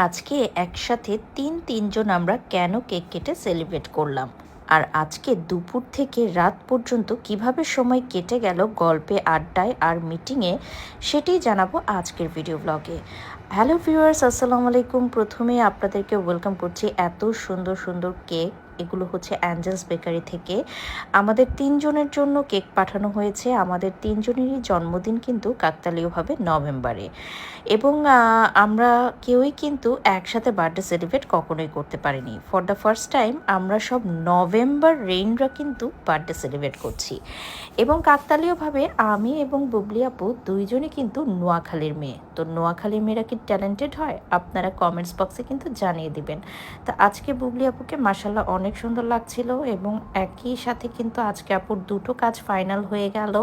আজকে একসাথে তিনজন আমরা কেন কেক কেটে সেলিব্রেট করলাম, আর আজকে দুপুর থেকে রাত পর্যন্ত কিভাবে সময় কেটে গেল গল্পে, আড্ডায় আর মিটিংয়ে, সেটাই জানাবো আজকের ভিডিও ব্লগে। হ্যালো ভিউয়ার্স, আসসালামু আলাইকুম। প্রথমে আপনাদেরকে ওয়েলকাম করছি। এত সুন্দর সুন্দর কেক, এগুলো হচ্ছে অ্যাঞ্জেলস বেকারি থেকে আমাদের তিনজনের জন্য কেক পাঠানো হয়েছে। আমাদের তিনজনেরই জন্মদিন কিন্তু কাকতালীয়ভাবে নভেম্বরে, এবং আমরা কেউই কিন্তু একসাথে বার্থডে সেলিব্রেট কখনোই করতে পারিনি। ফর দ্য ফার্স্ট টাইম আমরা সব নভেম্বর রেইনরা কিন্তু বার্থডে সেলিব্রেট করছি। এবং কাকতালীয়ভাবে আমি এবং বুবলি আপু দুইজনই কিন্তু নোয়াখালীর মেয়ে। তো নোয়াখালীর মেয়েরা কি ট্যালেন্টেড হয়? আপনারা কমেন্টস বক্সে কিন্তু জানিয়ে দিবেন। তো আজকে বুবলি আপুকে মাশাল্লাহ অনেক সুন্দর লাগছিল, এবং একই সাথে কিন্তু আজকে আপুর দুটো কাজ ফাইনাল হয়ে গেল,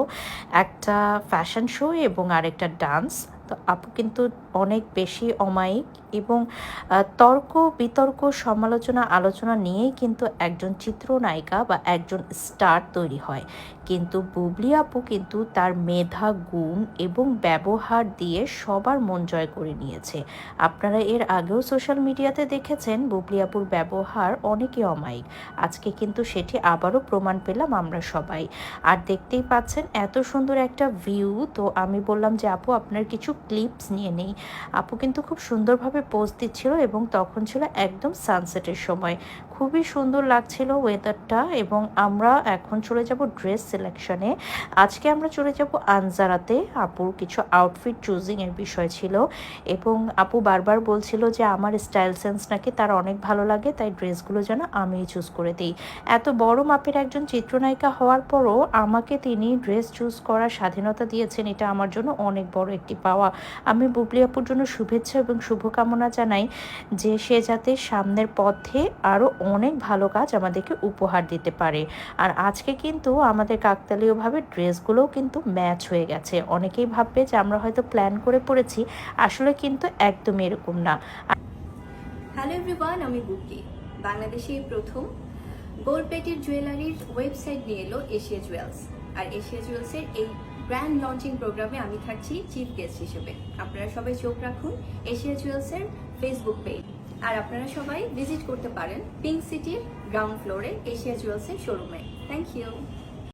একটা ফ্যাশন শো এবং আরেকটা ডান্স। তো আপু কিন্তু অনেক বেশি অমায়িক, এবং তর্ক বিতর্ক সমালোচনা আলোচনা নিয়েই কিন্তু একজন চিত্রনায়িকা বা একজন স্টার তৈরি হয়। কিন্তু বুবলি আপু কিন্তু তার মেধা, গুণ এবং ব্যবহার দিয়ে সবার মন জয় করে নিয়েছে। আপনারা এর আগেও সোশ্যাল মিডিয়াতে দেখেছেন বুবলি আপুর ব্যবহার অনেকই অমায়িক। আজকে কিন্তু সেটি আবারও প্রমাণ পেলাম আমরা সবাই। আর দেখতেই পাচ্ছেন এত সুন্দর একটা ভিউ। তো আমি বললাম যে আপু আপনার কিছু ক্লিপস নিয়ে নেই। আপু কিন্তু খুব সুন্দরভাবে পোজ দিচ্ছিল, এবং তখন ছিল একদম সানসেটের সময়। খুবই সুন্দর লাগছিল ওয়েদারটা। এবং আমরা এখন চলে যাব ড্রেস সিলেকশনে। আজকে আমরা চলে যাব আনজারাতে। আপুর কিছু আউটফিট চুজিংয়ের বিষয় ছিল, এবং আপু বারবার বলছিল যে আমার স্টাইল সেন্স নাকি তার অনেক ভালো লাগে, তাই ড্রেসগুলো যেন আমিই চুজ করে দিই। এত বড় মাপের একজন চিত্রনায়িকা হওয়ার পরও আমাকে তিনি ড্রেস চুজ করার স্বাধীনতা দিয়েছেন, এটা আমার জন্য অনেক বড় একটি পাওয়া। আমি বুবলি আপুর জন্য শুভেচ্ছা এবং শুভকামনা জানাই যে সে যাতে সামনের পথে আরও অনেক ভালো কাজ আমাদেরকে উপহার দিতে পারে। আর আজকে কিন্তু আমাদের কাকতালীয়ভাবে ড্রেসগুলোও কিন্তু ম্যাচ হয়ে গেছে। অনেকেই ভাববে যে আমরা হয়তো প্ল্যান করে পড়েছি, আসলে কিন্তু একদমই এরকম না। হ্যালো এভরিওয়ান, আমি বুবলি। বাংলাদেশে প্রথম গোল্ড প্লেটেড জুয়েলারির ওয়েবসাইট নিয়ে এলো এশিয়া জুয়েলস। আর এশিয়া জুয়েলসের এই গ্র্যান্ড লঞ্চিং প্রোগ্রামে আমি থাকছি চিফ গেস্ট হিসেবে। আপনারা সবাই চোখ রাখুন এশিয়া জুয়েলসের ফেসবুক পেজ। আর আপনারা সবাই ভিজিট করতে পারেন পিঙ্ক সিটির গ্রাউন্ড ফ্লোরে এশিয়া জুয়েলসের শোরুমে। Thank you.